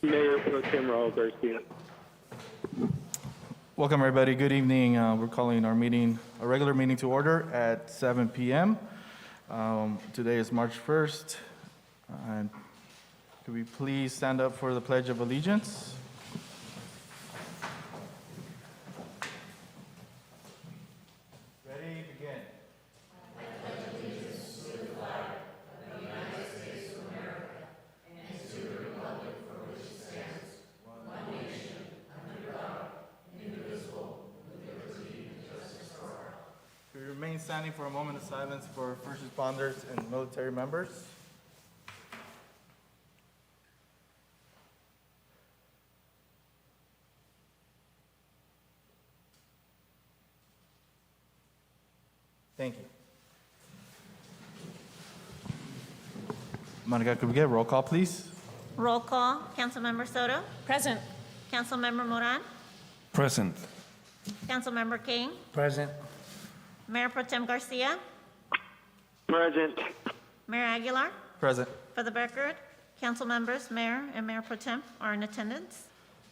Mayor Pro Tem Raul Garcia. Welcome, everybody. Good evening. We're calling our meeting, a regular meeting to order at 7 p.m. Today is March 1st. And could we please stand up for the Pledge of Allegiance? Ready, begin. We remain standing for a moment of silence for first responders and military members. Thank you. Monica, could we get a roll call, please? Roll call. Councilmember Soto? Present. Councilmember Moran? Present. Councilmember King? Present. Mayor Pro Tem Garcia? Present. Mayor Aguilar? Present. For the record, council members, mayor, and Mayor Pro Tem are in attendance.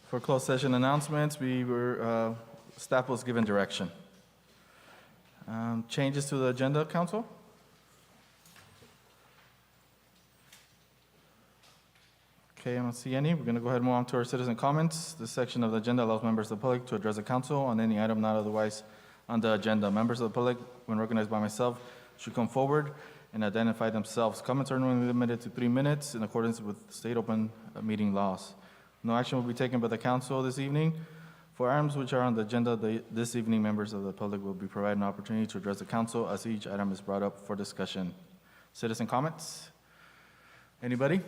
For closed session announcements, staff was given direction. Changes to the agenda, council? Okay, I don't see any. We're going to go ahead and move on to our citizen comments. This section of the agenda allows members of the public to address the council on any item not otherwise on the agenda. Members of the public, when recognized by myself, should come forward and identify themselves. Comments are normally limited to 3 minutes in accordance with state open meeting laws. No action will be taken by the council this evening. For items which are on the agenda this evening, members of the public will be provided an opportunity to address the council as each item is brought up for discussion. Citizen comments? Anybody?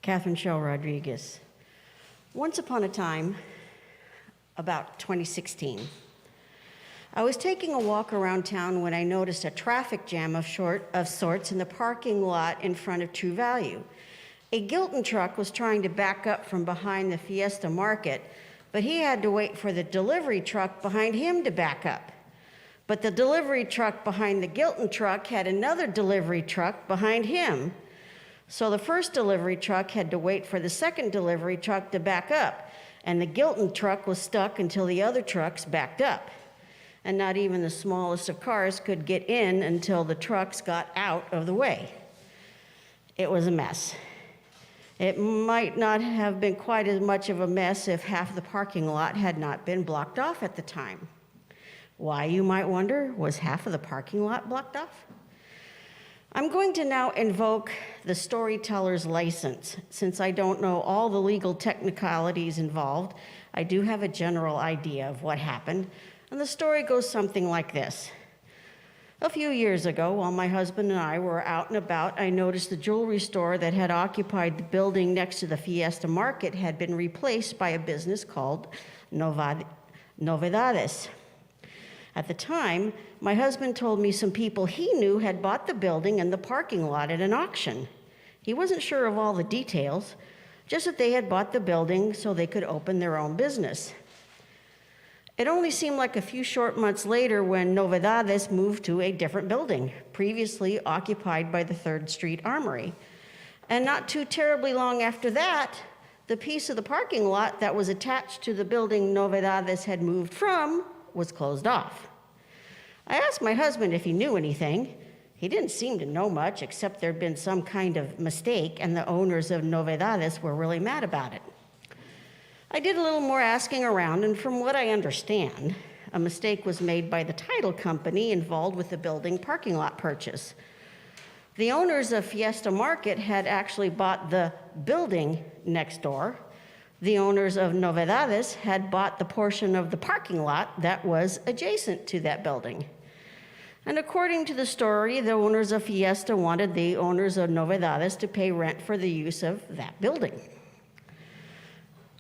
Catherine Shell Rodriguez. Once upon a time, about 2016, I was taking a walk around town when I noticed a traffic jam of sorts in the parking lot in front of True Value. A Gilton truck was trying to back up from behind the Fiesta Market, but he had to wait for the delivery truck behind him to back up. But the delivery truck behind the Gilton truck had another delivery truck behind him. So the first delivery truck had to wait for the second delivery truck to back up, and the Gilton truck was stuck until the other trucks backed up. And not even the smallest of cars could get in until the trucks got out of the way. It was a mess. It might not have been quite as much of a mess if half the parking lot had not been blocked off at the time. Why, you might wonder, was half of the parking lot blocked off? I'm going to now invoke the storyteller's license. Since I don't know all the legal technicalities involved, I do have a general idea of what happened, and the story goes something like this. A few years ago, while my husband and I were out and about, I noticed the jewelry store that had occupied the building next to the Fiesta Market had been replaced by a business called Novedades. At the time, my husband told me some people he knew had bought the building and the parking lot at an auction. He wasn't sure of all the details, just that they had bought the building so they could open their own business. It only seemed like a few short months later when Novedades moved to a different building, previously occupied by the 3rd Street Armory. And not too terribly long after that, the piece of the parking lot that was attached to the building Novedades had moved from was closed off. I asked my husband if he knew anything. He didn't seem to know much, except there'd been some kind of mistake, and the owners of Novedades were really mad about it. I did a little more asking around, and from what I understand, a mistake was made by the title company involved with the building parking lot purchase. The owners of Fiesta Market had actually bought the building next door. The owners of Novedades had bought the portion of the parking lot that was adjacent to that building. And according to the story, the owners of Fiesta wanted the owners of Novedades to pay rent for the use of that building.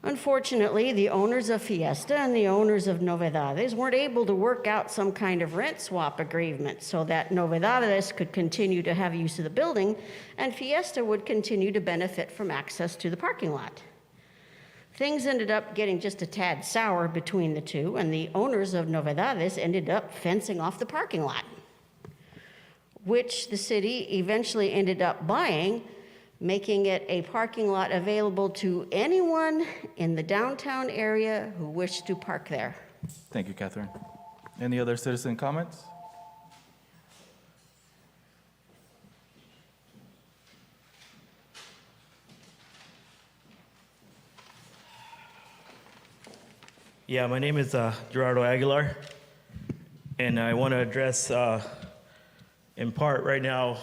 Unfortunately, the owners of Fiesta and the owners of Novedades weren't able to work out some kind of rent swap agreement so that Novedades could continue to have use of the building and Fiesta would continue to benefit from access to the parking lot. Things ended up getting just a tad sour between the two, and the owners of Novedades ended up fencing off the parking lot, which the city eventually ended up buying, making it a parking lot available to anyone in the downtown area who wished to park there. Thank you, Catherine. Any other citizen comments? Yeah, my name is Gerardo Aguilar, and I want to address, in part right now,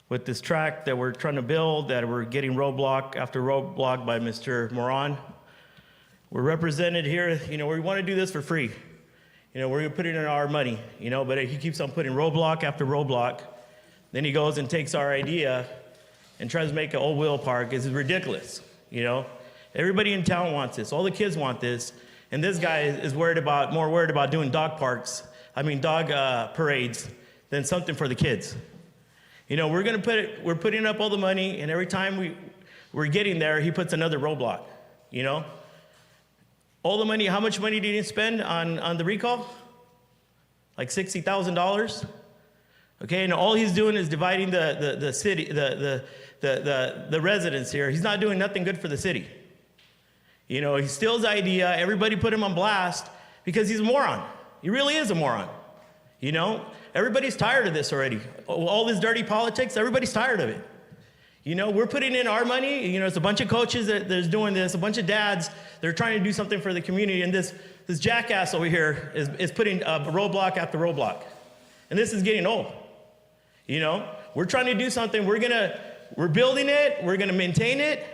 with this track that we're trying to build, that we're getting roadblock after roadblock by Mr. Moran. We're represented here, we want to do this for free. We're going to put it in our money, but he keeps on putting roadblock after roadblock. Then he goes and takes our idea and tries to make an old wheel park. It's ridiculous, Everybody in town wants this. All the kids want this. And this guy is more worried about doing dog parades than something for the kids. We're putting up all the money, and every time we're getting there, he puts another roadblock, All the money, how much money did he spend on the recall? Like $60,000. Okay, and all he's doing is dividing the city, the residents here. He's not doing nothing good for the city. He steals the idea. Everybody put him on blast because he's a moron. He really is a moron. Everybody's tired of this already. All this dirty politics, everybody's tired of it. We're putting in our money. It's a bunch of coaches that's doing this, a bunch of dads that are trying to do something for the community. And this jackass over here is putting roadblock after roadblock. And this is getting old. We're trying to do something. We're building it. We're going to maintain it.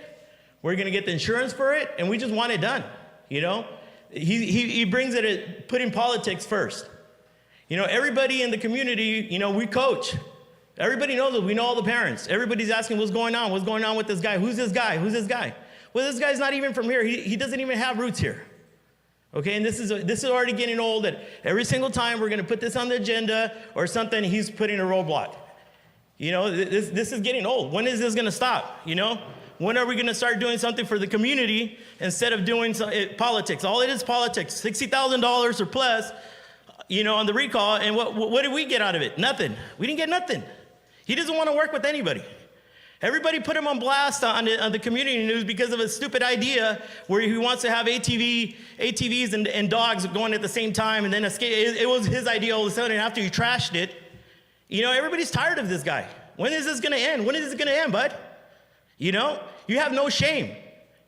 We're going to get the insurance for it, and we just want it done, He brings it at putting politics first. Everybody in the community, we coach. Everybody knows it. We know all the parents. Everybody's asking what's going on with this guy? Who's this guy? Who's this guy? Well, this guy's not even from here. He doesn't even have roots here. Okay, and this is already getting old, that every single time we're going to put this on the agenda or something, he's putting a roadblock. This is getting old. When is this going to stop, When are we going to start doing something for the community instead of doing politics? All it is politics, $60,000 or plus, on the recall. And what did we get out of it? Nothing. We didn't get nothing. He doesn't want to work with anybody. Everybody put him on blast on the community news because of a stupid idea where he wants to have ATVs and dogs going at the same time. And then it was his idea all of a sudden. And after he trashed it, everybody's tired of this guy. When is this going to end? When is this going to end, bud? You have no shame.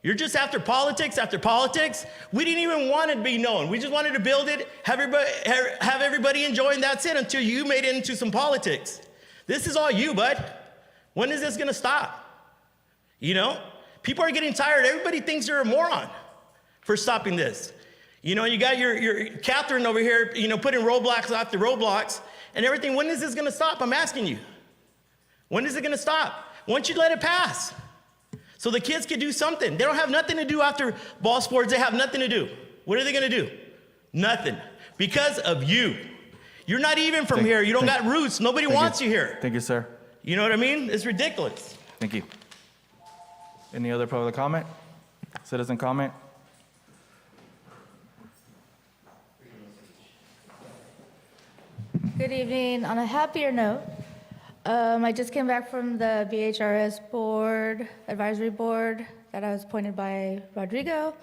You're just after politics after politics. We didn't even want it to be known. We just wanted to build it, have everybody enjoying, that's it, until you made it into some politics. This is all you, bud. When is this going to stop? People are getting tired. Everybody thinks you're a moron for stopping this. You got your Catherine over here, putting roadblocks after roadblocks and everything. When is this going to stop? I'm asking you. When is it going to stop? Why don't you let it pass? So the kids can do something. They don't have nothing to do after ball sports. They have nothing to do. What are they going to do? Nothing. Because of you. You're not even from here. You don't got roots. Nobody wants you here. Thank you, sir. You know what I mean? It's ridiculous. Thank you. Any other public comment? Citizen comment? Good evening. On a happier note, I just came back from the BHRS board, advisory board, that I was appointed by Rodrigo.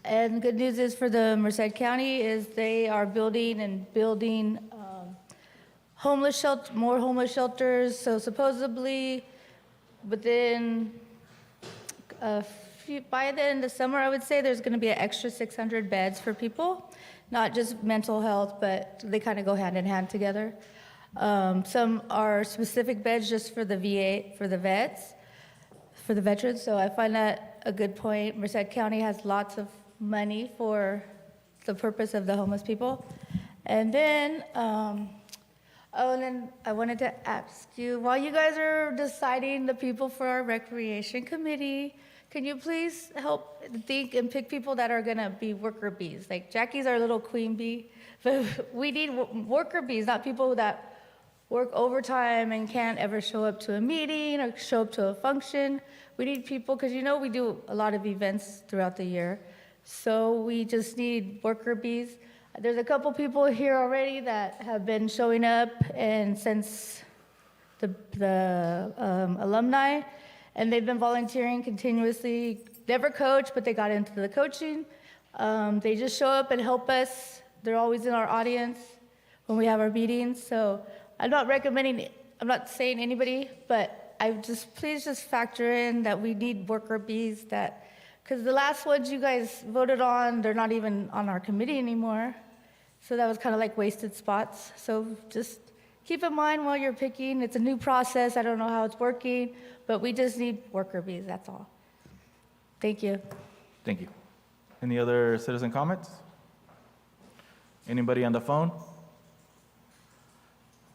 And the good news is for the Merced County is they are building more homeless shelters. So supposedly within by the end of summer, I would say there's going to be an extra 600 beds for people, not just mental health, but they kind of go hand in hand together. Some are specific beds just for the VA, for the veterans. So I find that a good point. Merced County has lots of money for the purpose of the homeless people. And then, and then I wanted to ask you, while you guys are deciding the people for our recreation committee, can you please help think and pick people that are gonna be worker bees? Like Jackie's our little queen bee, but we need worker bees, not people that work overtime and can't ever show up to a meeting or show up to a function. We need people, because we do a lot of events throughout the year. So we just need worker bees. There's a couple people here already that have been showing up and since the alumni, and they've been volunteering continuously. Never coach, but they got into the coaching. They just show up and help us. They're always in our audience when we have our meetings. So I'm not saying anybody, but please just factor in that we need worker bees because the last ones you guys voted on, they're not even on our committee anymore. So that was kind of like wasted spots. So just keep in mind while you're picking, it's a new process. I don't know how it's working, but we just need worker bees, that's all. Thank you. Thank you. Any other citizen comments? Anybody on the phone?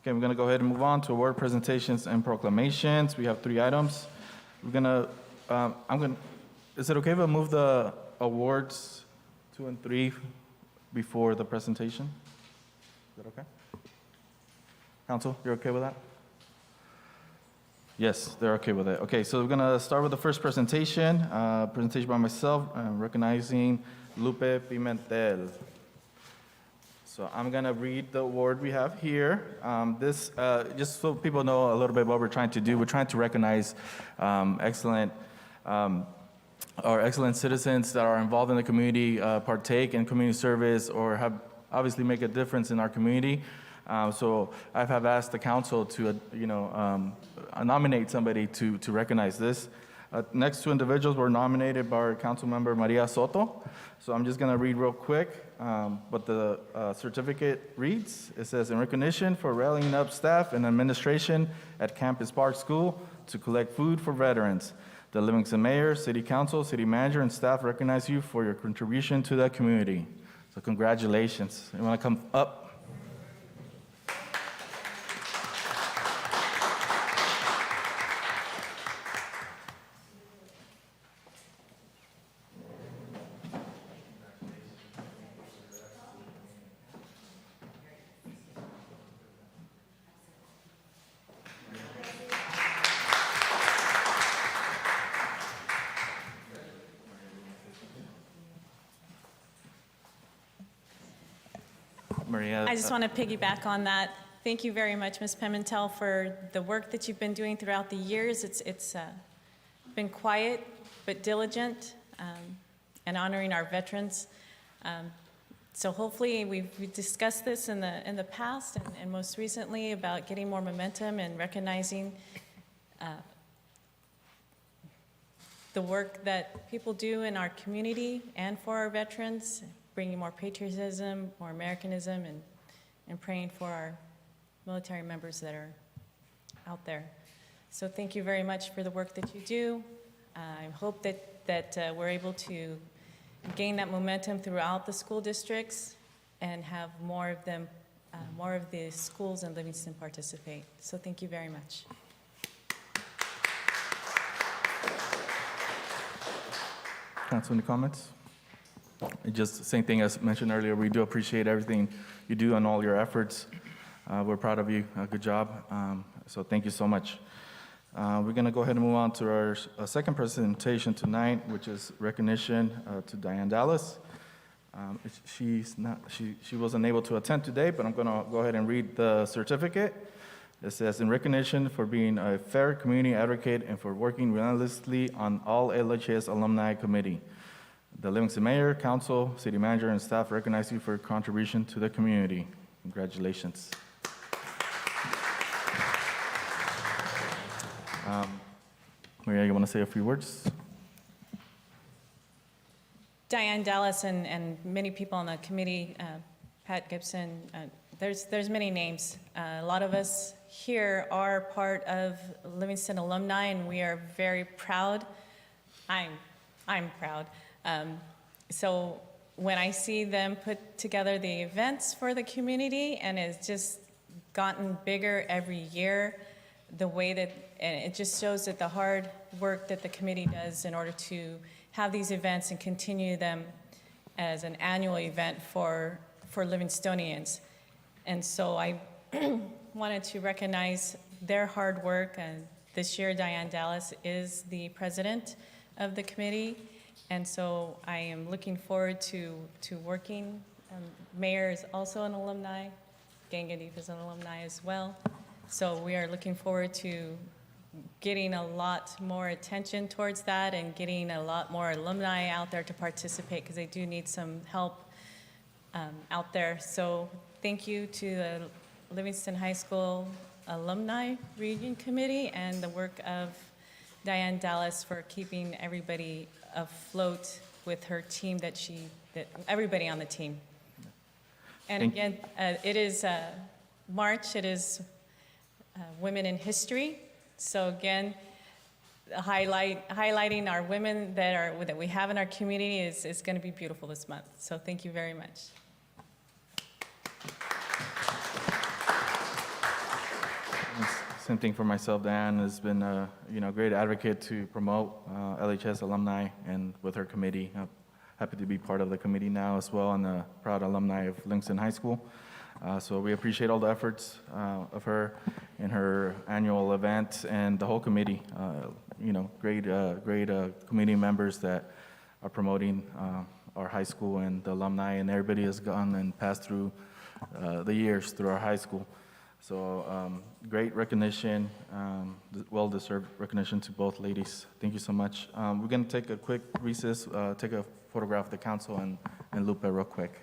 Okay, we're going to go ahead and move on to award presentations and proclamations. We have 3 items. Is it okay if I move the awards 2 and 3 before the presentation? Is that okay? Council, you're okay with that? Yes, they're okay with it. Okay, so we're going to start with the first presentation by myself, recognizing Lupe Pimentel. So I'm going to read the award we have here. This, just so people know a little bit what we're trying to do, we're trying to recognize excellent citizens that are involved in the community, partake in community service, or have obviously make a difference in our community. So I have asked the council to, nominate somebody to recognize this. Next 2 individuals were nominated by our council member Maria Soto. So I'm just going to read real quick what the certificate reads. It says, in recognition for rallying up staff and administration at Campus Park School to collect food for veterans, the Livingston Mayor, City Council, City Manager, and staff recognize you for your contribution to the community. So congratulations. You want to come up? Maria. I just want to piggyback on that. Thank you very much, Ms. Pimentel, for the work that you've been doing throughout the years. It's been quiet but diligent and honoring our veterans. So hopefully we've discussed this in the past and most recently about getting more momentum and recognizing the work that people do in our community and for our veterans, bringing more patriotism, more Americanism, and praying for our military members that are out there. So thank you very much for the work that you do. I hope that we're able to gain that momentum throughout the school districts and have more of them, more of the schools in Livingston participate. So thank you very much. Council, any comments? Just the same thing as mentioned earlier, we do appreciate everything you do and all your efforts. We're proud of you. Good job. So thank you so much. We're going to go ahead and move on to our second presentation tonight, which is recognition to Diane Dallas. She wasn't able to attend today, but I'm going to go ahead and read the certificate. It says, in recognition for being a fair community advocate and for working relentlessly on all LHS alumni committee. The Livingston Mayor, Council, City Manager, and staff recognize you for your contribution to the community. Congratulations. Maria, you want to say a few words? Diane Dallas and many people on the committee, Pat Gibson, there's many names. A lot of us here are part of Livingston alumni, and we are very proud. I'm proud. So when I see them put together the events for the community, and it's just gotten bigger every year, the way that, and it just shows that the hard work that the committee does in order to have these events and continue them as an annual event for Livingstonians. And so I wanted to recognize their hard work and This year, Diane Dallas is the president of the committee, and so I am looking forward to working. Mayor is also an alumni. Gangadip is an alumni as well. So we are looking forward to getting a lot more attention towards that and getting a lot more alumni out there to participate, because they do need some help out there. So thank you to the Livingston High School Alumni Reunion Committee and the work of Diane Dallas for keeping everybody afloat with her team that everybody on the team. And again, it is March, it is Women in History. So again, highlighting our women that we have in our community is going to be beautiful this month. So thank you very much. Same thing for myself. Diane has been a great advocate to promote LHS alumni, and with her committee. I'm happy to be part of the committee now as well, and a proud alumni of Livingston High School. So we appreciate all the efforts of her in her annual event, and the whole committee. Great committee members that are promoting our high school and the alumni, and everybody has gone and passed through the years through our high school. So great recognition, well-deserved recognition to both ladies. Thank you so much. We're going to take a quick recess, take a photograph of the council and loop it real quick.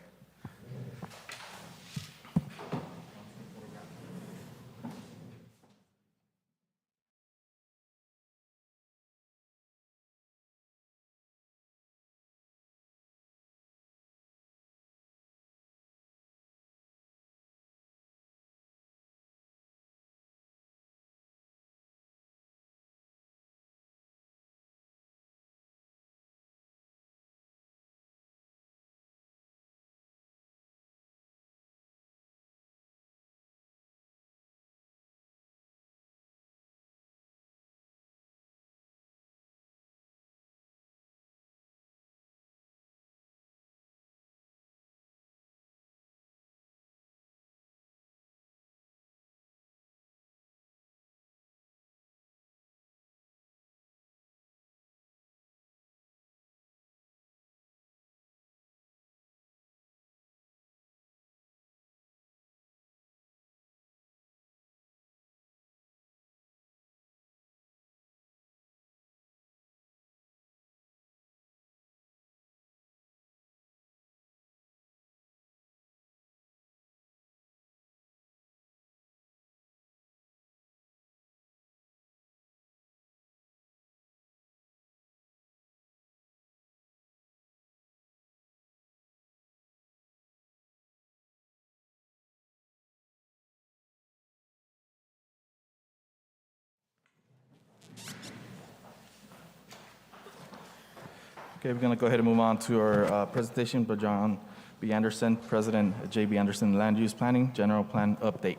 Okay, we're going to go ahead and move on to our presentation by John B. Anderson, President, J.B. Anderson Land Use Planning, General Plan Update.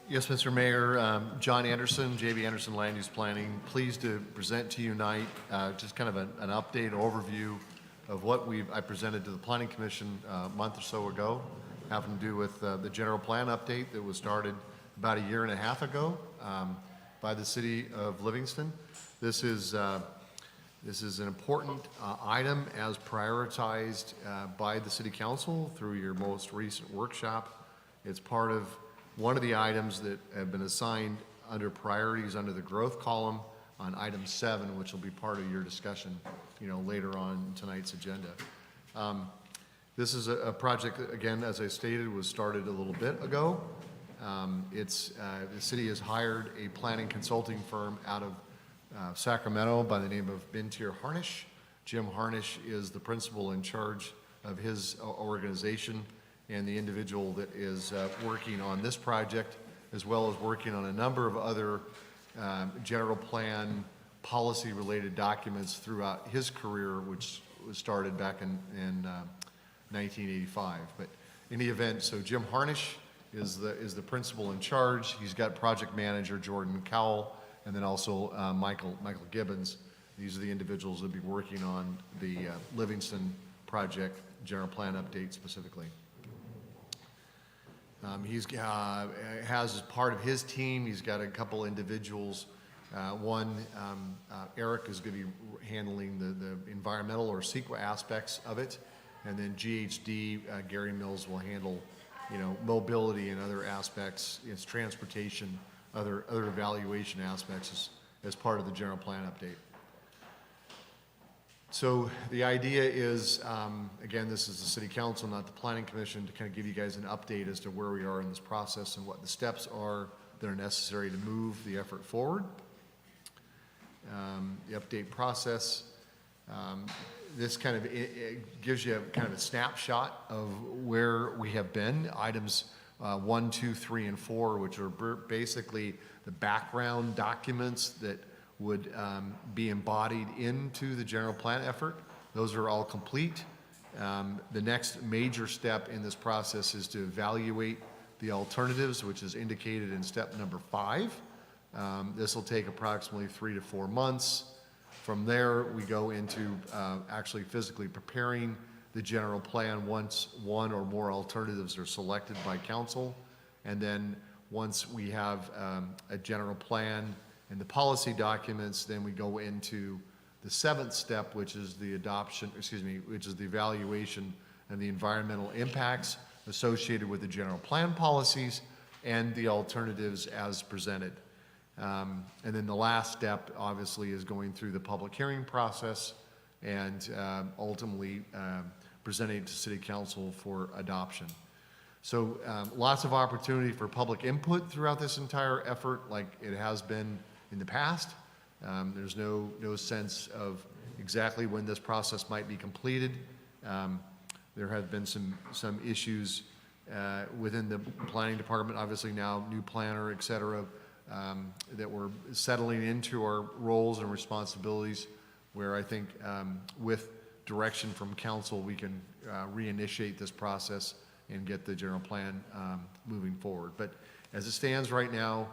Yes, Mr. Mayor, John Anderson, J.B. Anderson Land Use Planning, pleased to present to you tonight just kind of an update, overview of what I presented to the Planning Commission a month or so ago, having to do with the general plan update that was started about a year and a half ago by the city of Livingston. This is an important item as prioritized by the City Council through your most recent workshop. It's part of one of the items that have been assigned under priorities under the growth column on item 7, which will be part of your discussion, later on in tonight's agenda. This is a project that, again, as I stated, was started a little bit ago. The city has hired a planning consulting firm out of Sacramento by the name of Bintier Harnish. Jim Harnish is the principal in charge of his organization and the individual that is working on this project, as well as working on a number of other general plan policy-related documents throughout his career, which was started back in 1985. But in the event, so Jim Harnish is the principal in charge. He's got project manager Jordan Cowell, and then also Michael Gibbons. These are the individuals that will be working on the Livingston project general plan update specifically. He's has as part of his team, he's got a couple individuals. Eric is going to be handling the environmental or CEQA aspects of it, and then GHD, Gary Mills will handle, mobility and other aspects, its transportation, other evaluation aspects as part of the general plan update. So the idea is, again, this is the city council, not the planning commission, to kind of give you guys an update as to where we are in this process and what the steps are that are necessary to move the effort forward. The update process, this kind of it gives you kind of a snapshot of where we have been. Items 1, 2, 3, and 4, which are basically the background documents that would be embodied into the general plan effort. Those are all complete. The next major step in this process is to evaluate the alternatives, which is indicated in step number 5. This will take approximately 3 to 4 months. From there, we go into actually physically preparing the general plan once one or more alternatives are selected by council. And then once we have a general plan and the policy documents, then we go into the 7th step, which is the which is the evaluation and the environmental impacts associated with the general plan policies and the alternatives as presented. And then the last step, obviously, is going through the public hearing process and ultimately presenting it to City Council for adoption. So lots of opportunity for public input throughout this entire effort, like it has been in the past. There's no sense of exactly when this process might be completed. There have been some issues within the planning department, obviously now new planner, et cetera, that we're settling into our roles and responsibilities, where I think with direction from council, we can reinitiate this process and get the general plan moving forward. But as it stands right now,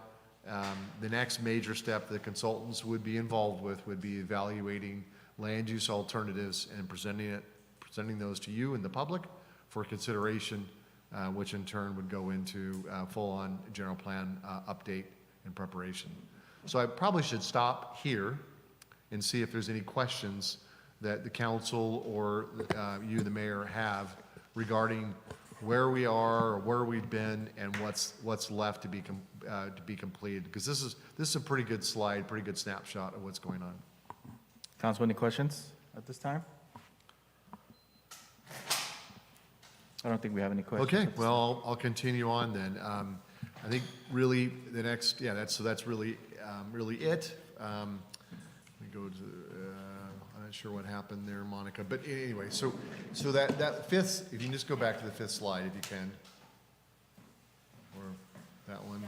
the next major step the consultants would be involved with would be evaluating land use alternatives and presenting those to you and the public for consideration, which in turn would go into full-on general plan update and preparation. So I probably should stop here and see if there's any questions that the council or you, the mayor, have regarding where we are or where we've been and what's left to be completed. Because this is a pretty good slide, pretty good snapshot of what's going on. Council, any questions at this time? I don't think we have any questions. Okay, well, I'll continue on then. I think really the next, that's really it. Let me go to, I'm not sure what happened there, Monica, but anyway, so that fifth, if you can just go back to the 5th slide if you can, or that one,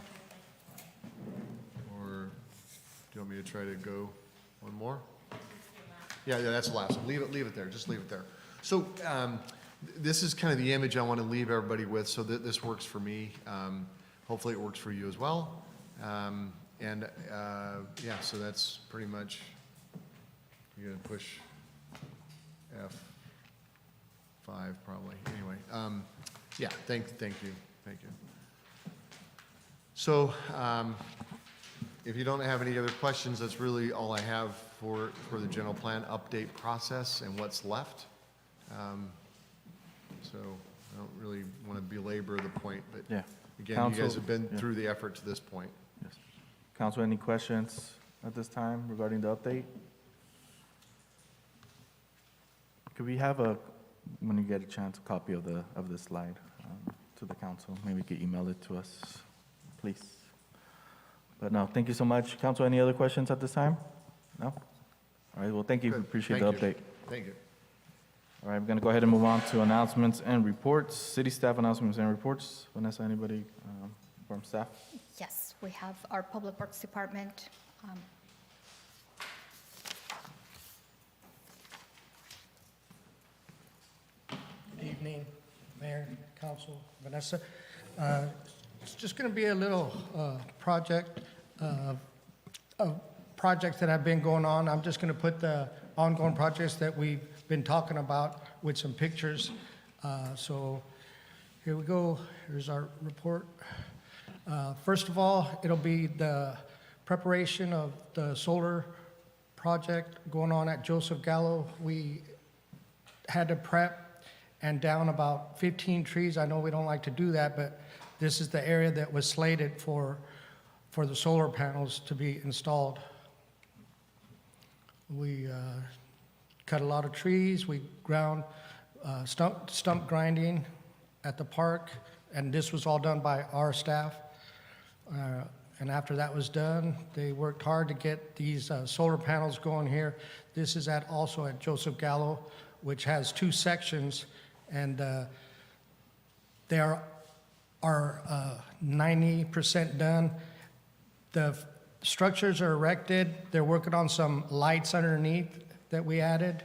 or do you want me to try to go one more? Yeah, that's the last one. Leave it there. Just leave it there. So this is kind of the image I want to leave everybody with, so that this works for me. Hopefully it works for you as well. So that's pretty much, you're going to push F5 probably. Anyway, thank you. So if you don't have any other questions, that's really all I have for the general plan update process and what's left. So I don't really want to belabor the point, but Yeah. again, Council, you guys have been yeah. through the effort to this point. Yes. Council, any questions at this time regarding the update? Could we have when you get a chance, a copy of the slide to the council? Maybe you could email it to us, please. But no, thank you so much. Council, any other questions at this time? No? All right, well, thank you. Good. Appreciate Thank the you. update. Thank you. All right, we're going to go ahead and move on to announcements and reports. City staff announcements and reports. Vanessa, anybody from staff? Yes, we have our Public Works Department. Good evening, Mayor, Council, Vanessa. It's just going to be a little project of projects that have been going on. I'm just going to put the ongoing projects that we've been talking about with some pictures. So Here we go. Here's our report. First of all, it'll be the preparation of the solar project going on at Joseph Gallo. We had to prep and down about 15 trees. I know we don't like to do that, but this is the area that was slated for the solar panels to be installed. We cut a lot of trees. We ground stump grinding at the park, and this was all done by our staff. And after that was done, they worked hard to get these solar panels going here. This is also at Joseph Gallo, which has 2 sections, and they are 90% done. The structures are erected. They're working on some lights underneath that we added.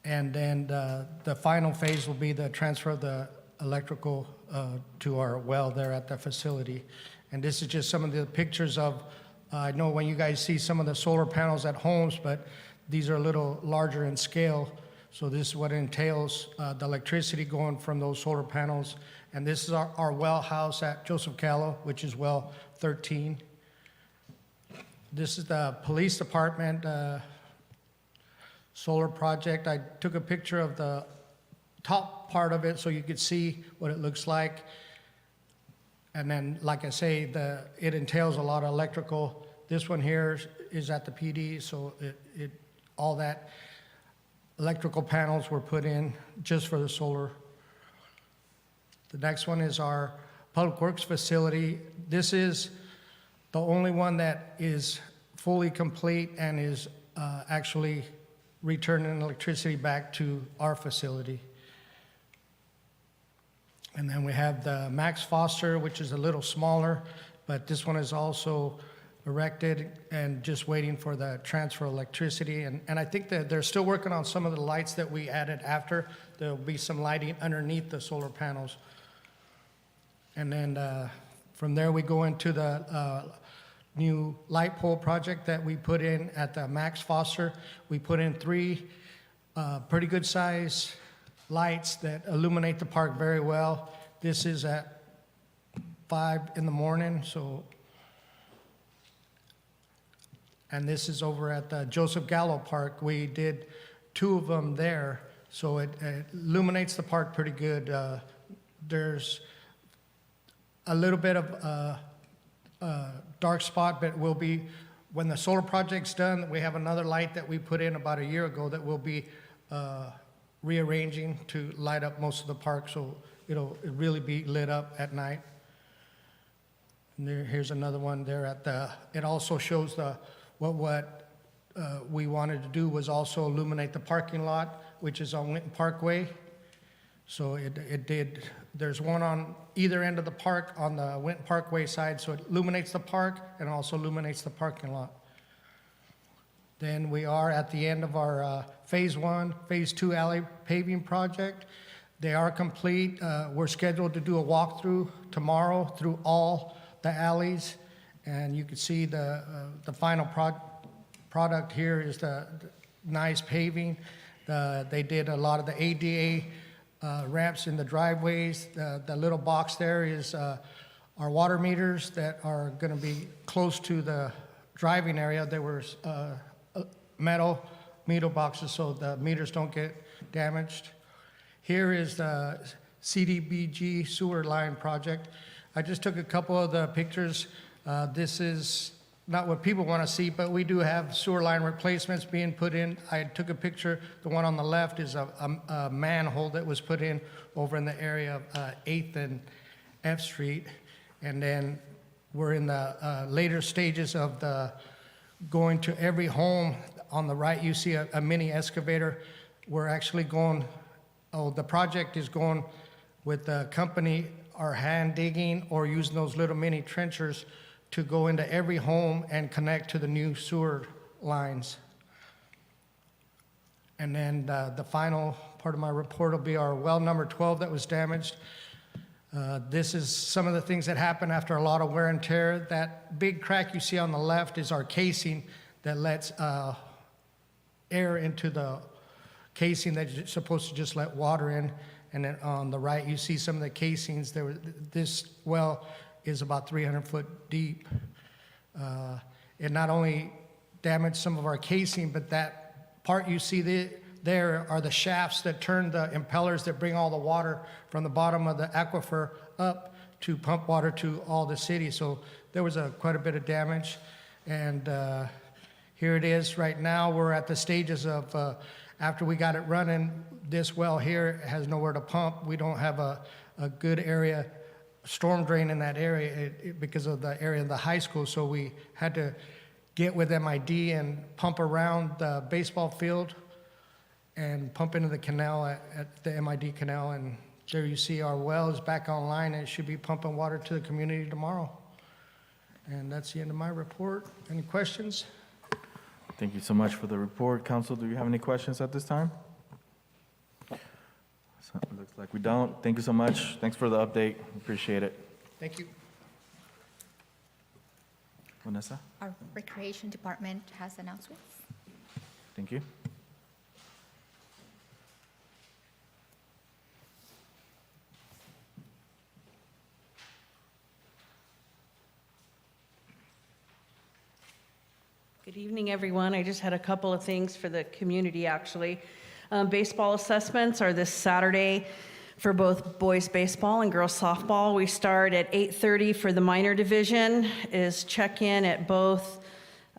And then the final phase will be the transfer of the electrical to our well there at the facility. And this is just some of the pictures of, I know when you guys see some of the solar panels at homes, but these are a little larger in scale. So this is what entails the electricity going from those solar panels. And this is our well house at Joseph Gallo, which is well 13. This is the police department solar project. I took a picture of the top part of it so you could see what it looks like. And then, like I say, it entails a lot of electrical. This one here is at the PD, so all that electrical panels were put in just for the solar. The next one is our Public Works facility. This is the only one that is fully complete and is actually returning electricity back to our facility. And then we have the Max Foster, which is a little smaller, but this one is also erected and just waiting for the transfer of electricity. And I think that they're still working on some of the lights that we added after. There'll be some lighting underneath the solar panels. And then from there we go into the new light pole project that we put in at the Max Foster. We put in 3 pretty good size lights that illuminate the park very well. This is at 5 in the morning, and this is over at the Joseph Gallo Park. We did 2 of them there, so it illuminates the park pretty good. There's a little bit of dark spot, but will be, when the solar project's done, we have another light that we put in about a year ago that will be rearranging to light up most of the park, so it'll really be lit up at night. And here's another one there at it also shows what we wanted to do was also illuminate the parking lot, which is on Winton Parkway. So there's one on either end of the park on the Winton Parkway side, so it illuminates the park and also illuminates the parking lot. Then we are at the end of our Phase 1, Phase 2 alley paving project. They are complete. We're scheduled to do a walkthrough tomorrow through all the alleys, and you can see the final product here is the nice paving. They did a lot of the ADA ramps in the driveways. The little box there is our water meters that are going to be close to the driving area. There were metal meter boxes so the meters don't get damaged. Here is the Cdbg sewer line project. I just took a couple of the pictures. This is not what people want to see, but we do have sewer line replacements being put in. I took a picture. The one on the left is a manhole that was put in over in the area of 8th and F Street. And then we're in the later stages of going to every home. On the right, you see a mini excavator. We're actually the project is going with the company are hand digging or using those little mini trenchers to go into every home and connect to the new sewer lines. And then the final part of my report will be our well number 12 that was damaged. This is some of the things that happen after a lot of wear and tear. That big crack you see on the left is our casing that lets air into the casing that's supposed to just let water in. And then on the right, you see some of the casings. This well is about 300 foot deep. It not only damaged some of our casing, but that part you see there are the shafts that turn the impellers that bring all the water from the bottom of the aquifer up to pump water to all the city. So there was quite a bit of damage. And here it is right now. We're at the stages of, after we got it running, this well here has nowhere to pump. We don't have a good area, storm drain in that area because of the area of the high school. So we had to get with MID and pump around the baseball field and pump into the canal at the MID canal. And there you see our well is back online, and it should be pumping water to the community tomorrow. And that's the end of my report. Any questions? Thank you so much for the report. Council, do you have any questions at this time? So it looks like we don't. Thank you so much. Thanks for the update. Appreciate it. Thank you. Vanessa? Our Recreation Department has announcements. Thank you. Good evening, everyone. I just had a couple of things for the community, actually. Baseball assessments are this Saturday for both boys baseball and girls softball. We start at 8:30 for the minor division, is check-in at both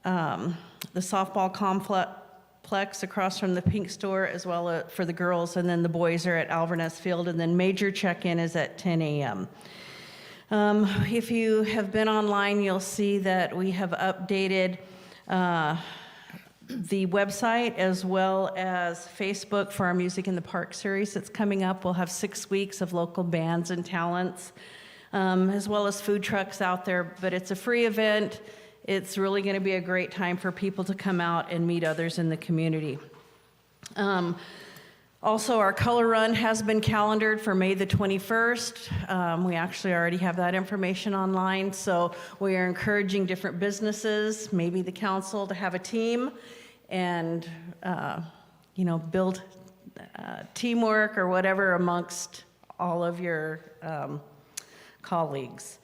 the softball complex across from the Pink Store, as well as for the girls, and then the boys are at Alvarez Field, and then major check-in is at 10 a.m. If you have been online, you'll see that we have updated the website as well as Facebook for our Music in the Park series that's coming up. We'll have 6 weeks of local bands and talents, as well as food trucks out there, but it's a free event. It's really going to be a great time for people to come out and meet others in the community. Also, our color run has been calendared for May the 21st. We actually already have that information online, so we are encouraging different businesses, maybe the council, to have a team and build teamwork or whatever amongst all of your colleagues.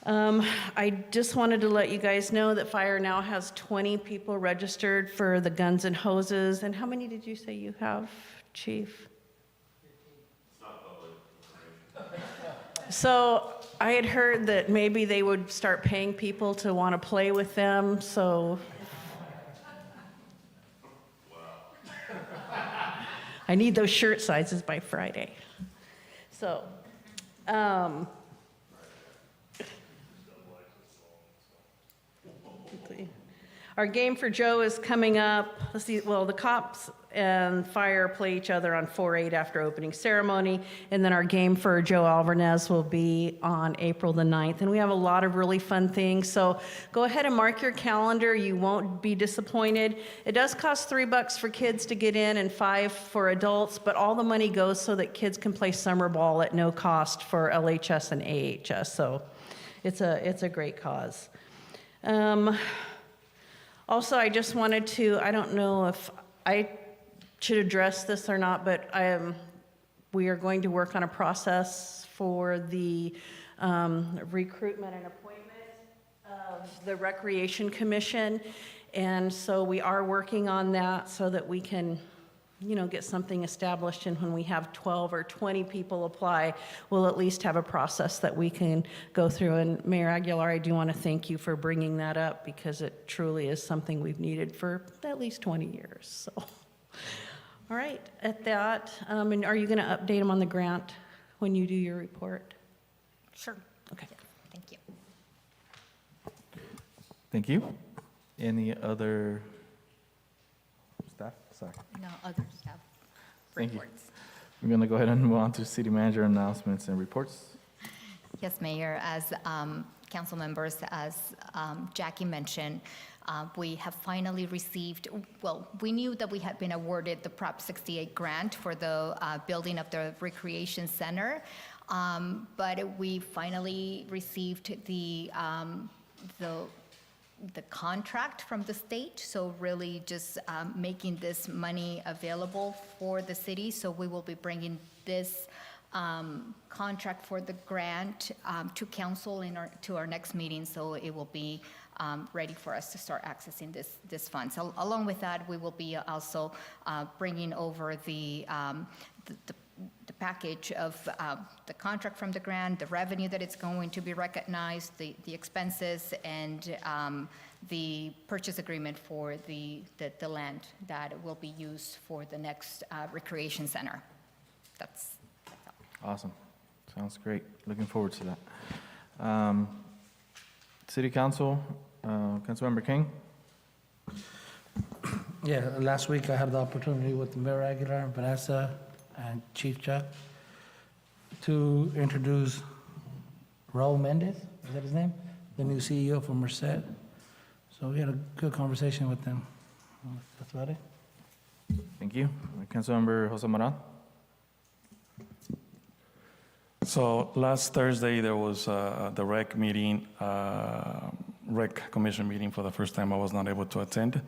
I just wanted to let you guys know that Fire now has 20 people registered for the Guns and Hoses. And how many did you say you have, Chief? It's not public. So I had heard that maybe they would start paying people to want to play with them, so. Wow. I need those shirt sizes by Friday. So, our Game for Joe is coming up. Let's see, well, the cops and fire play each other on 4/8 after opening ceremony, and then our Game for Joe Alvarez will be on April the 9th, and we have a lot of really fun things, so go ahead and mark your calendar. You won't be disappointed. It does cost $3 for kids to get in and $5 for adults, but all the money goes so that kids can play summer ball at no cost for LHS and AHS, so it's a great cause. Also, I just wanted to, I don't know if I should address this or not, but we are going to work on a process for the recruitment and appointment of the Recreation Commission. And so we are working on that so that we can, get something established, and when we have 12 or 20 people apply, we'll at least have a process that we can go through. And Mayor Aguilar, I do want to thank you for bringing that up, because it truly is something we've needed for at least 20 years. So, all right, at that, and are you going to update them on the grant when you do your report? Sure. Okay. Yeah, thank you. Thank you. Any other staff? Sorry. No other staff Thank you. reports. We're going to go ahead and move on to city manager announcements and reports. Yes, Mayor, as council members, as Jackie mentioned, we have finally received, well, we knew that we had been awarded the Prop 68 grant for the building of the recreation center, but we finally received the the contract from the state, so really just making this money available for the city. So we will be bringing this contract for the grant to council to our next meeting, so it will be ready for us to start accessing this fund. So along with that, we will be also bringing over the package of the contract from the grant, the revenue that it's going to be recognized, the expenses, and the purchase agreement for the land that will be used for the next recreation center. That's all. Awesome. Sounds great. Looking forward to that. City Council, Councilmember King. Yeah, last week I had the opportunity with Mayor Aguilar, Vanessa, and Chief Chuck to introduce Raul Mendez, is that his name? The new CEO for Merced. So we had a good conversation with them. That's about it. Thank you. Councilmember Jose Moran. So last Thursday, there was the REC meeting, REC Commission meeting for the first time. I was not able to attend.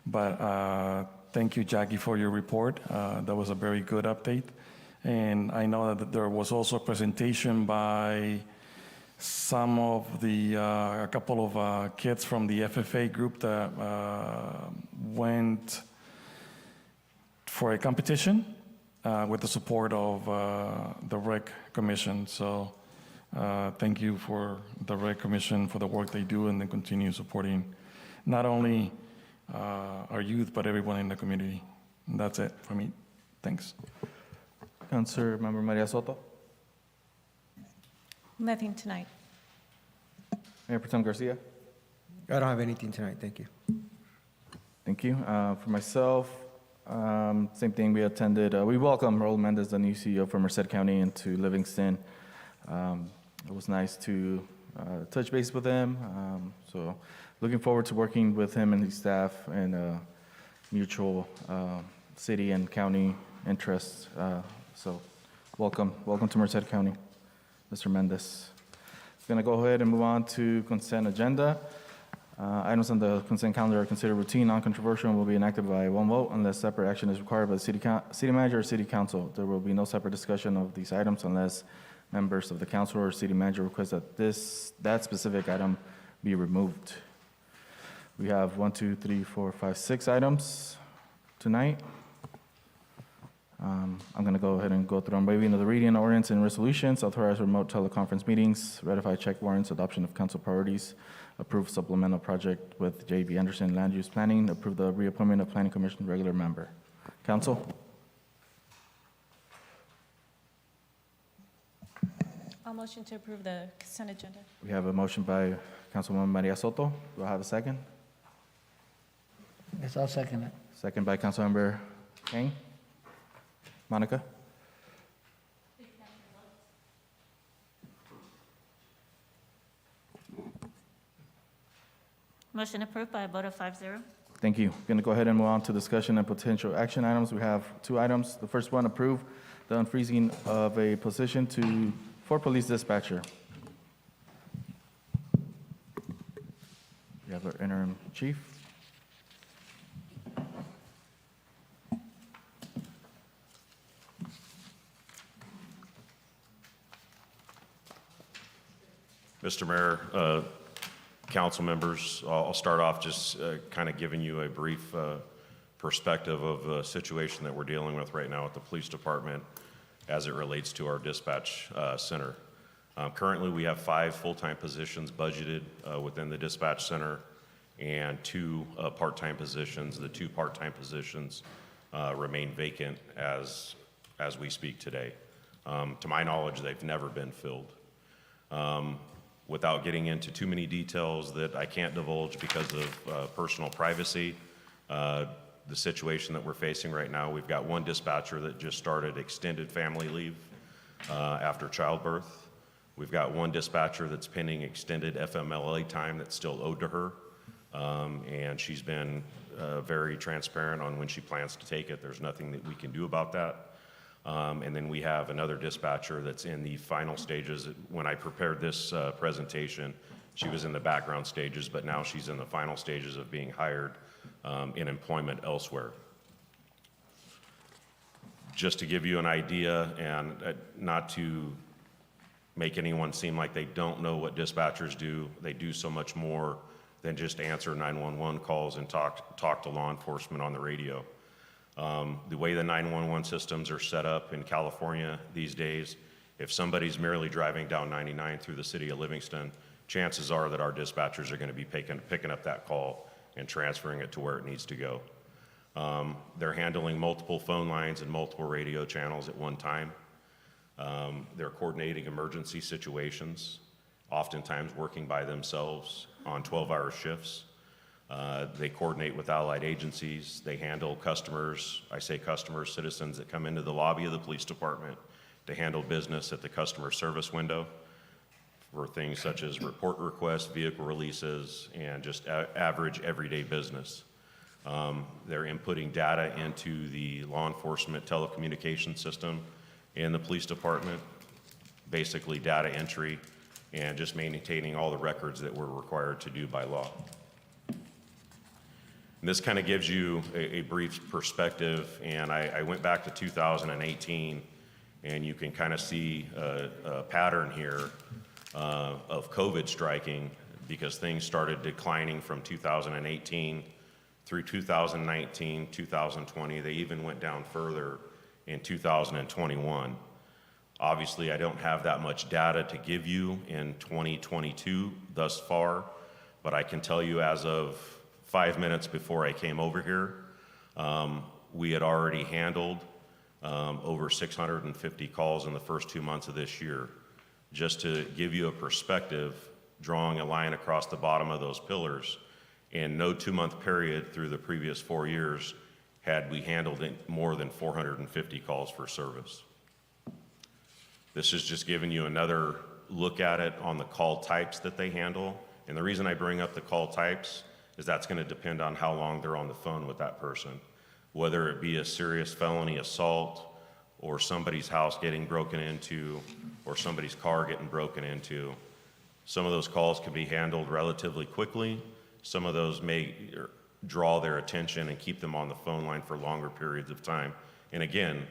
But thank you, Jackie, for your report. That was a very good update. And I know that there was also a presentation by some of the, a couple of kids from the FFA group that went for a competition with the support of the REC Commission. So thank you for the REC Commission for the work they do, and they continue supporting not only our youth, but everyone in the community. And that's it for me. Thanks. Councilmember Maria Soto. Nothing tonight. Mayor Pro Tem Garcia. I don't have anything tonight, thank you. Thank you. For myself, same thing. We attended. We welcome Raul Mendez, the new CEO for Merced County, into Livingston. It was nice to touch base with him. So looking forward to working with him and his staff and mutual city and county interests. So welcome to Merced County, Mr. Mendez. Going to go ahead and move on to consent agenda. Items on the consent calendar are considered routine, non-controversial, and will be enacted by one vote unless separate action is required by the city manager or city council. There will be no separate discussion of these items unless members of the council or city manager request that that specific item be removed. We have 6 items tonight. I'm going to go ahead and go through them. Waiving of the reading, ordinance, and resolutions, authorize remote teleconference meetings, ratify check warrants, adoption of council priorities, approve supplemental project with J.B. Anderson Land Use Planning, approve the reappointment of Planning Commission regular member. Council? I'll motion to approve the consent agenda. We have a motion by Councilwoman Maria Soto. Do I have a second? Yes, I'll second it. Second by Councilmember Kang. Monica? Motion approved by a vote of 5-0. Thank you. Going to go ahead and move on to discussion and potential action items. We have 2 items. The first one, approve the unfreezing of a position for police dispatcher. We have our interim chief. Mr. Mayor, council members, I'll start off just kind of giving you a brief perspective of the situation that we're dealing with right now at the police department as it relates to our dispatch center. Currently, we have 5 full-time positions budgeted within the dispatch center and 2 part-time positions. The 2 part-time positions remain vacant as we speak today. To my knowledge, they've never been filled. Without getting into too many details that I can't divulge because of personal privacy, the situation that we're facing right now, we've got 1 dispatcher that just started extended family leave after childbirth. We've got 1 dispatcher that's pending extended FMLA time that's still owed to her, and she's been very transparent on when she plans to take it. There's nothing that we can do about that. And then we have another dispatcher that's in the final stages. When I prepared this presentation, She was in the background stages, but now she's in the final stages of being hired in employment elsewhere. Just to give you an idea, and not to make anyone seem like they don't know what dispatchers do, they do so much more than just answer 911 calls and talk to law enforcement on the radio. The way the 911 systems are set up in California these days, if somebody's merely driving down 99 through the city of Livingston, chances are that our dispatchers are going to be picking up that call and transferring it to where it needs to go. They're handling multiple phone lines and multiple radio channels at one time. They're coordinating emergency situations, oftentimes working by themselves on 12-hour shifts. They coordinate with allied agencies. They handle customers, I say customers, citizens that come into the lobby of the police department to handle business at the customer service window for things such as report requests, vehicle releases, and just average everyday business. They're inputting data into the law enforcement telecommunication system in the police department, basically data entry and just maintaining all the records that we're required to do by law. And this kind of gives you a brief perspective, and I went back to 2018, and you can kind of see a pattern here of COVID striking, because things started declining from 2018 through 2019, 2020. They even went down further in 2021. Obviously, I don't have that much data to give you in 2022 thus far, but I can tell you as of 5 minutes before I came over here, we had already handled over 650 calls in the first 2 months of this year. Just to give you a perspective, drawing a line across the bottom of those pillars, in no 2-month period through the previous 4 years had we handled more than 450 calls for service. This is just giving you another look at it on the call types that they handle. And the reason I bring up the call types is that's going to depend on how long they're on the phone with that person. Whether it be a serious felony assault, or somebody's house getting broken into, or somebody's car getting broken into. Some of those calls can be handled relatively quickly. Some of those may draw their attention and keep them on the phone line for longer periods of time. And again,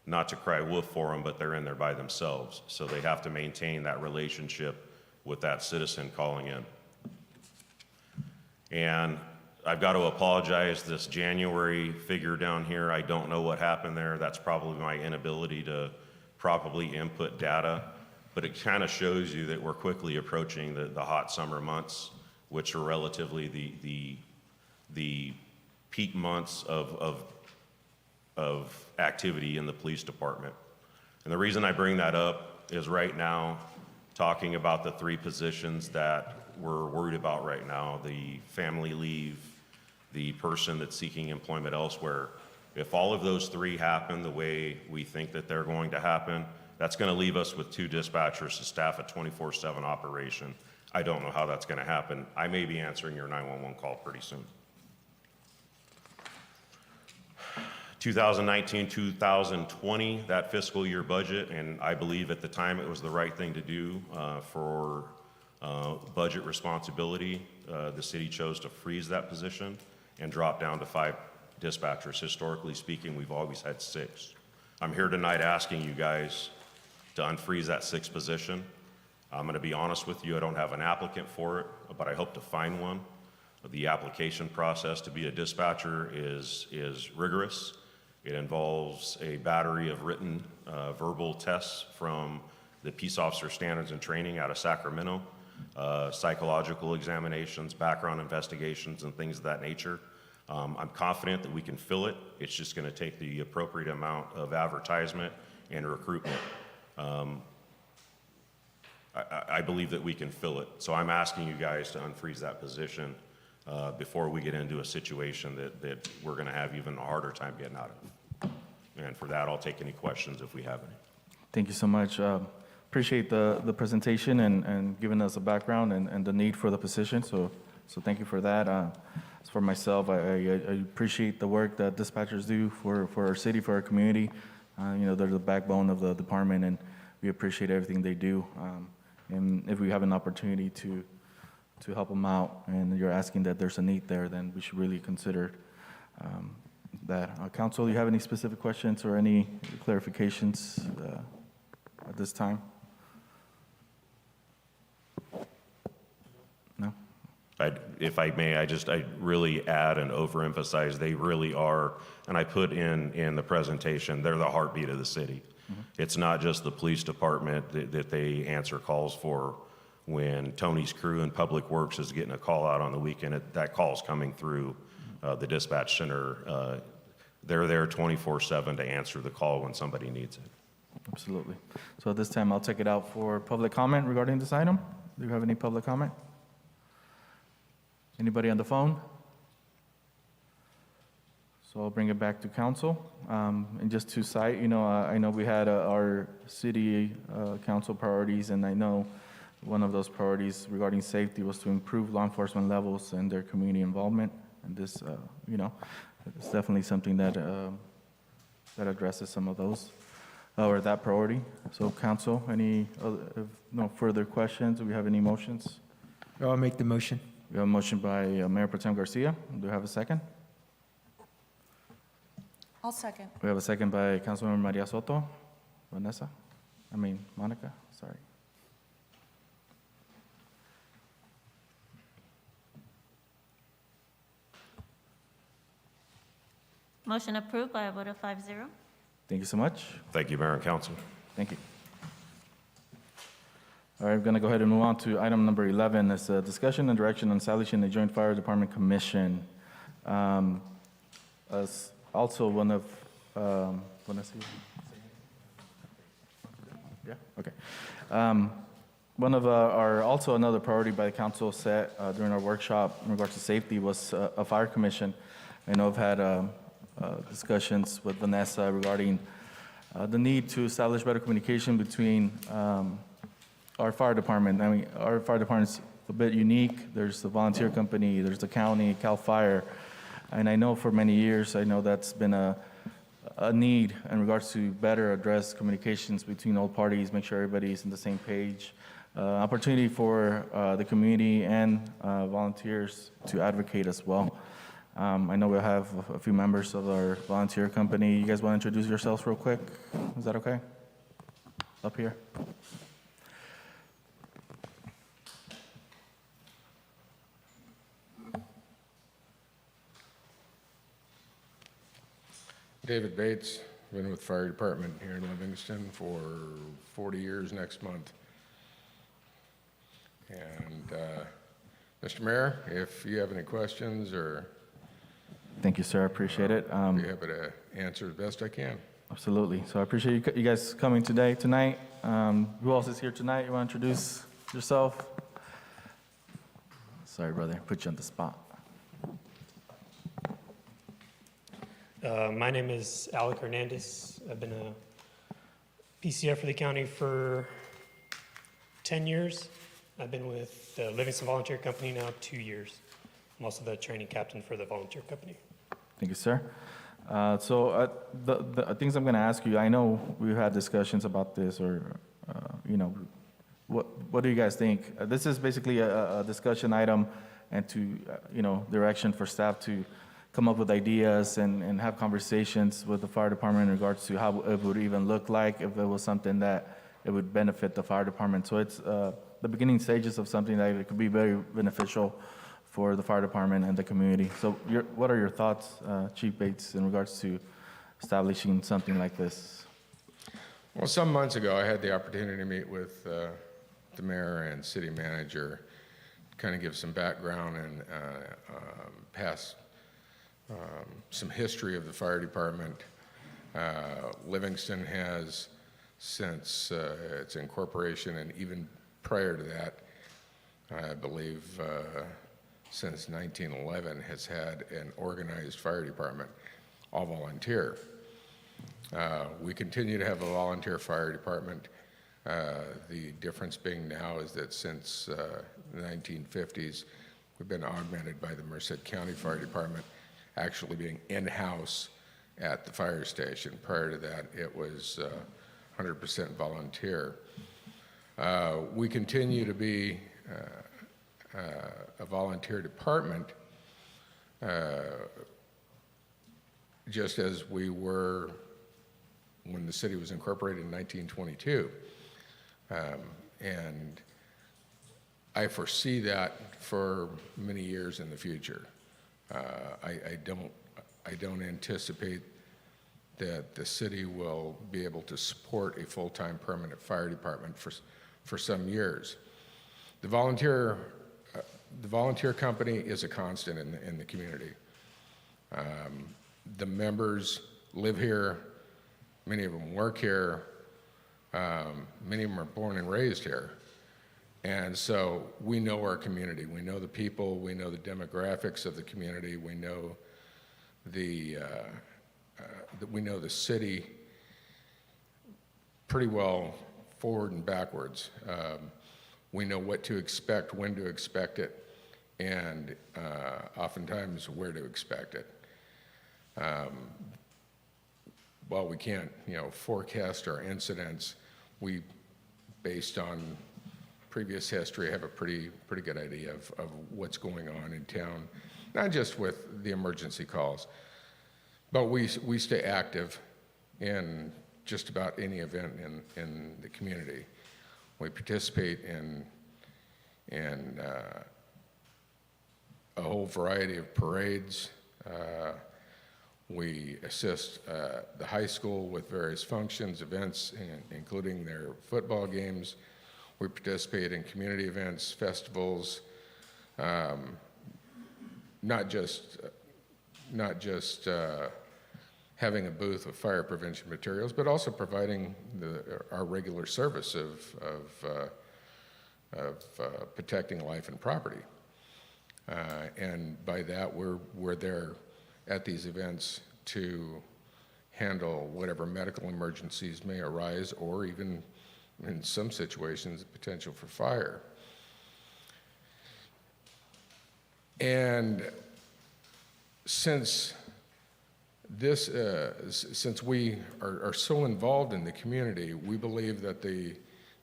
not to cry wolf for them, but they're in there by themselves. So they have to maintain that relationship with that citizen calling in. And I've got to apologize, this January figure down here, I don't know what happened there. That's probably my inability to properly input data, but it kind of shows you that we're quickly approaching the hot summer months, which are relatively the peak months of activity in the police department. And the reason I bring that up is right now, talking about the 3 positions that we're worried about right now, the family leave, the person that's seeking employment elsewhere. If all of those 3 happen the way we think that they're going to happen, that's going to leave us with 2 dispatchers to staff a 24/7 operation. I don't know how that's going to happen. I may be answering your 911 call pretty soon. 2019-2020, that fiscal year budget, and I believe at the time it was the right thing to do for budget responsibility. The city chose to freeze that position and drop down to 5 dispatchers. Historically speaking, we've always had 6. I'm here tonight asking you guys to unfreeze that 6th position. I'm going to be honest with you, I don't have an applicant for it, but I hope to find one. The application process to be a dispatcher is rigorous. It involves a battery of written verbal tests from the Peace Officer Standards and Training out of Sacramento, psychological examinations, background investigations, and things of that nature. I'm confident that we can fill it. It's just going to take the appropriate amount of advertisement and recruitment. I believe that we can fill it. So I'm asking you guys to unfreeze that position before we get into a situation that we're going to have even a harder time getting out of. And for that, I'll take any questions if we have any. Thank you so much. Appreciate the presentation and giving us a background and the need for the position. So thank you for that. As for myself, I appreciate the work that dispatchers do for our city, for our community. They're the backbone of the department, and we appreciate everything they do. And if we have an opportunity to to help them out, and you're asking that there's a need there, then we should really consider that. Council, you have any specific questions or any clarifications at this time? No? If I may, I really add and overemphasize, they really are, and I put in the presentation, they're the heartbeat of the city. It's not just the police department that they answer calls for. When Tony's crew in Public Works is getting a call out on the weekend, that call's coming through the dispatch center. They're there 24/7 to answer the call when somebody needs it. Absolutely. So at this time, I'll take it out for public comment regarding this item. Do you have any public comment? Anybody on the phone? So I'll bring it back to council. And just to cite, I know we had our city council priorities, and I know one of those priorities regarding safety was to improve law enforcement levels and their community involvement. And this, it's definitely something that addresses some of those, or that priority. So council, no further questions? Do we have any motions? I'll make the motion. We have a motion by Mayor Pro Tem Garcia. Do we have a second? I'll second. We have a second by Councilmember Maria Soto. Monica, sorry. Motion approved by a vote of 5-0. Thank you so much. Thank you, Mayor and Council. Thank you. All right, we're going to go ahead and move on to item number 11. It's a discussion and direction on establishing a joint fire department commission. As also one of, one of our, also another priority by the council set during our workshop in regards to safety was a fire commission. I know I've had discussions with Vanessa regarding the need to establish better communication between our fire department. I mean, our fire department's a bit unique. There's the volunteer company, there's the county, CAL FIRE, and I know for many years, I know that's been a need in regards to better address communications between all parties, make sure everybody's on the same page. Opportunity for the community and volunteers to advocate as well. I know we'll have a few members of our volunteer company. You guys want to introduce yourselves real quick? Is that okay? Up here. David Bates, been with the fire department here in Livingston for 40 years next month. And Mr. Mayor, if you have any questions or... Thank you, sir. I appreciate it. I'll be happy to answer as best I can. Absolutely. So I appreciate you guys coming tonight. Who else is here tonight? You want to introduce yourself? Sorry, brother. Put you on the spot. My name is Alec Hernandez. I've been a PCF for the county for 10 years. I've been with the Livingston Volunteer Company now 2 years. I'm also the training captain for the volunteer company. Thank you, sir. So the things I'm going to ask you, I know we've had discussions about this, or, what do you guys think? This is basically a discussion item and to, direction for staff to come up with ideas and have conversations with the fire department in regards to how it would even look like if it was something that it would benefit the fire department. So it's the beginning stages of something that it could be very beneficial for the fire department and the community. So what are your thoughts, Chief Bates, in regards to establishing something like this? Well, some months ago, I had the opportunity to meet with the mayor and city manager, kind of give some background and pass some history of the fire department. Livingston has, since its incorporation and even prior to that, I believe since 1911, has had an organized fire department, all volunteer. We continue to have a volunteer fire department. The difference being now is that since the 1950s, we've been augmented by the Merced County Fire Department, actually being in-house at the fire station. Prior to that, it was 100% volunteer. We continue to be a volunteer department, just as we were when the city was incorporated in 1922. And I foresee that for many years in the future. I don't anticipate that the city will be able to support a full-time permanent fire department for some years. The volunteer company is a constant in the community. The members live here, many of them work here, many of them are born and raised here. And so we know our community, we know the people, we know the demographics of the community, we know the city pretty well forward and backwards. We know what to expect, when to expect it, and oftentimes where to expect it. While we can't, forecast our incidents, we, based on previous history, have a pretty good idea of what's going on in town, not just with the emergency calls, but we stay active in just about any event in the community. We participate in a whole variety of parades. We assist the high school with various functions, events, including their football games. We participate in community events, festivals, not just having a booth of fire prevention materials, but also providing our regular service of protecting life and property. And by that, we're there at these events to handle whatever medical emergencies may arise, or even in some situations, the potential for fire. And since we are so involved in the community, we believe that the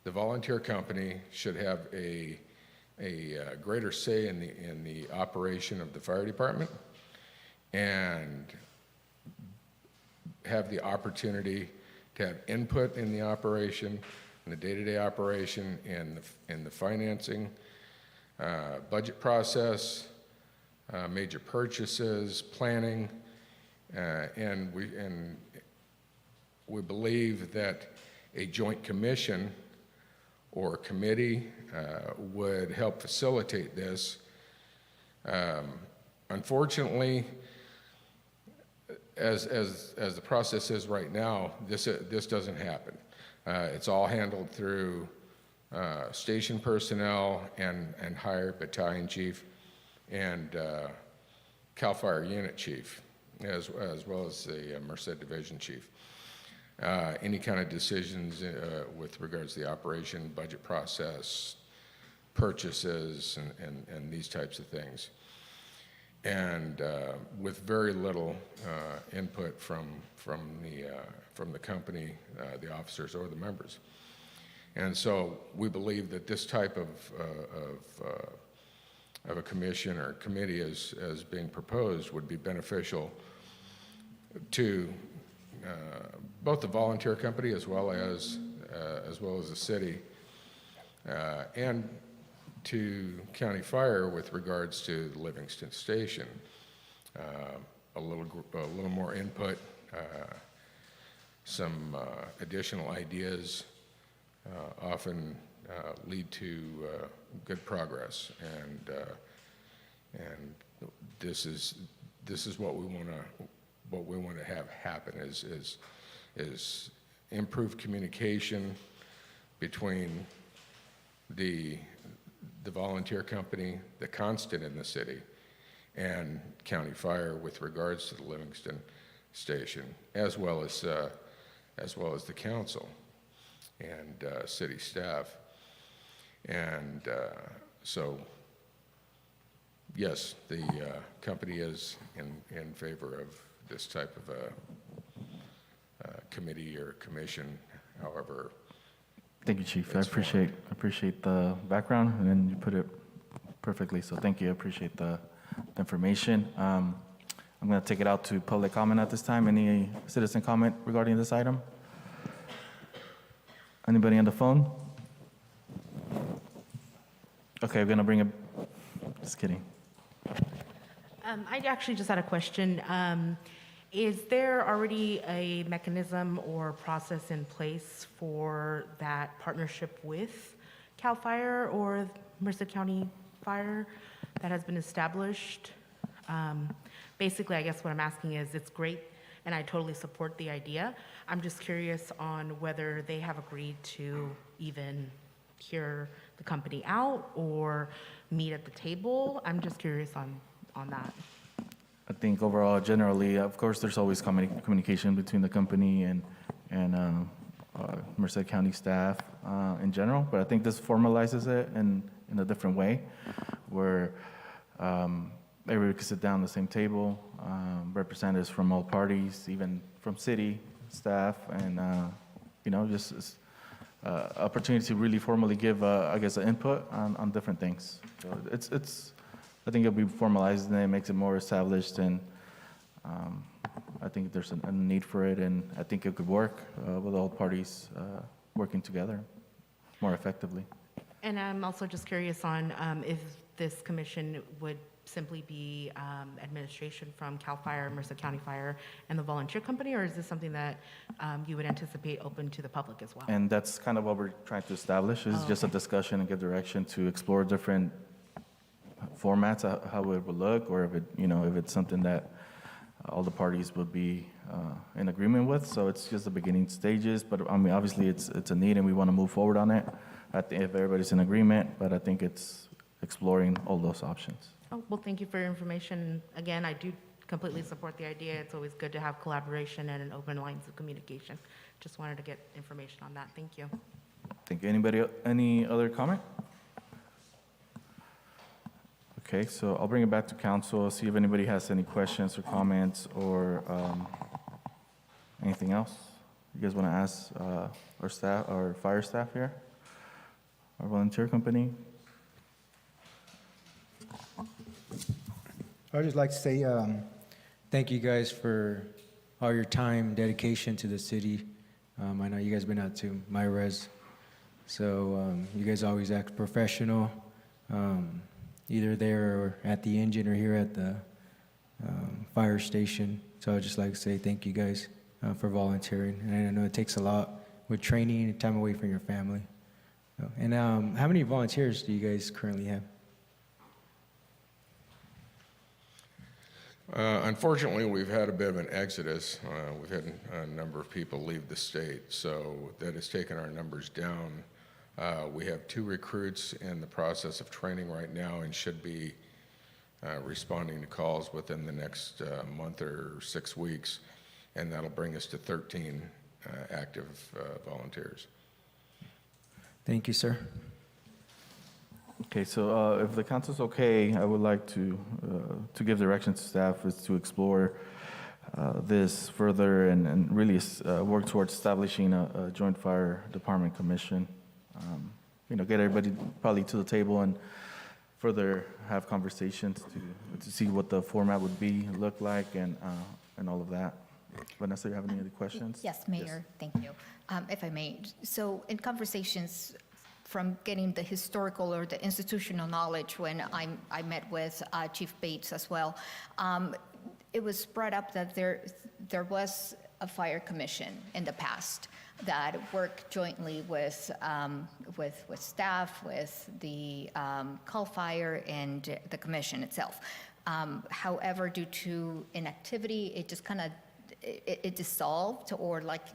volunteer company should have a greater say in the operation of the fire department, and have the opportunity to have input in the operation, in the day-to-day operation, in the financing, budget process, major purchases, planning, and we believe that a joint commission or committee would help facilitate this. Unfortunately, as the process is right now, this doesn't happen. It's all handled through station personnel and hired battalion chief and CAL FIRE unit chief, as well as the Merced division chief. Any kind of decisions with regards to the operation, budget process, purchases, and these types of things. And with very little input from the company, the officers, or the members. And so we believe that this type of a commission or committee as being proposed would be beneficial to both the volunteer company as well as the city, and to County Fire with regards to the Livingston station. A little more input, some additional ideas often lead to good progress, and this is what we want to have happen is improved communication between the volunteer company, the constant in the city, and County Fire with regards to the Livingston station, as well as the council and city staff. And so, yes, the company is in favor of this type of a committee or commission. However, thank you, Chief. I appreciate the background, and then you put perfectly. So thank you. I appreciate the information. I'm going to take it out to public comment at this time. Any citizen comment regarding this item? Anybody on the phone? Okay, we're going to bring it. Just kidding. I actually just had a question. Is there already a mechanism or process in place for that partnership with CAL FIRE or Merced County Fire that has been established? Basically, I guess what I'm asking is, it's great, and I totally support the idea. I'm just curious on whether they have agreed to even hear the company out or meet at the table. I'm just curious on that. I think overall, generally, of course, there's always communication between the company and Merced County staff in general, but I think this formalizes it in a different way, where everybody can sit down at the same table, representatives from all parties, even from city staff, and just opportunity to really formally give, I guess, an input on different things. So it's I think it'll be formalized, and it makes it more established, and I think there's a need for it, and I think it could work with all parties working together more effectively. And I'm also just curious on if this commission would simply be administration from CAL FIRE, Merced County Fire, and the volunteer company, or is this something that you would anticipate open to the public as well? And that's kind of what we're trying to establish, is just a discussion and give direction to explore different formats, how it would look, or if it's something that all the parties would be in agreement with. So it's just the beginning stages, but I mean, obviously it's a need, and we want to move forward on it. I think if everybody's in agreement, but I think it's exploring all those options. Oh, well, thank you for your information. Again, I do completely support the idea. It's always good to have collaboration and an open lines of communication. Just wanted to get information on that. Thank you. Thank you. Any other comment? Okay, so I'll bring it back to council, see if anybody has any questions or comments or anything else you guys want to ask our staff, our fire staff here, our volunteer company. I would just like to say thank you guys for all your time, dedication to the city. I know you guys been out to my res, so you guys always act professional, either there or at the engine or here at the fire station. So I'd just like to say thank you guys for volunteering. And I know it takes a lot with training and time away from your family. And how many volunteers do you guys currently have? Unfortunately, we've had a bit of an exodus. We've had a number of people leave the state, so that has taken our numbers down. We have 2 recruits in the process of training right now and should be responding to calls within the next month or 6 weeks, and that'll bring us to 13 active volunteers. Thank you, sir. Okay, so if the council's okay, I would like to give direction to staff is to explore this further and really work towards establishing a joint fire department commission. Get everybody probably to the table and further have conversations to see what the format would be, look like, and all of that. Vanessa, you have any other questions? Yes, Mayor, thank you. If I may, so in conversations from getting the historical or the institutional knowledge when I met with Chief Bates as well, it was brought up that there was a fire commission in the past that worked jointly with staff, with the CAL FIRE, and the commission itself. However, due to inactivity, it just kind of it dissolved, or like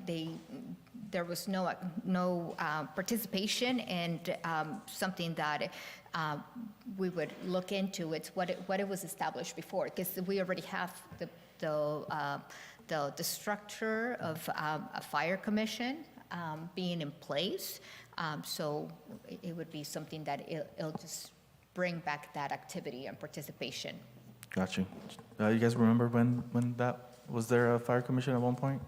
there was no participation, and something that we would look into. It's what it was established before, because we already have the structure of a fire commission being in place. So it would be something that it'll just bring back that activity and participation. Got you. You guys remember when that was there a fire commission at one point?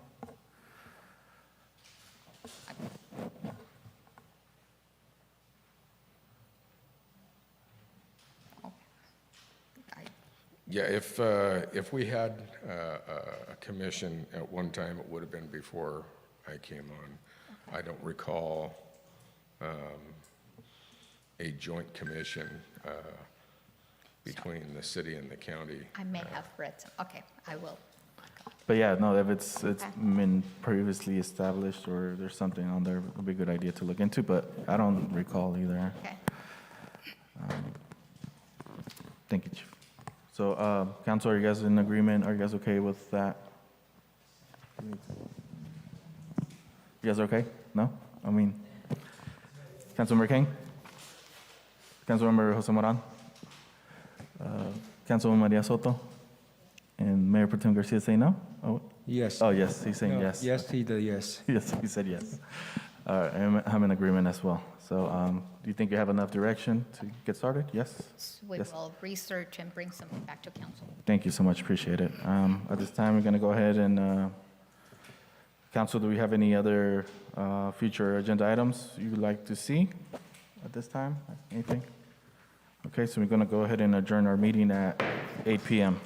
Yeah, if we had a commission at one time, it would have been before I came on. I don't recall a joint commission between the city and the county. I may have read, okay, I will. But yeah, no, if it's been previously established or there's something on there, it'd be a good idea to look into, but I don't recall either. Okay. Thank you, Chief. So, Council, are you guys in agreement? Are you guys okay with that? You guys okay? No? I mean, Councilmember King? Councilmember Jose Moran? Councilwoman Maria Soto? And Mayor Pro Tem Garcia say no? Oh, Yes. oh, yes, he's saying No, yes. Yes, he did, yes. Yes, he said yes. All right, I'm in agreement as well. So, do you think you have enough direction to get started? Yes? We Yes. will research and bring something back to council. Thank you so much, appreciate it. At this time, we're going to go ahead and, Council, do we have any other future agenda items you would like to see at this time? Anything? Okay, so we're going to go ahead and adjourn our meeting at 8 p.m.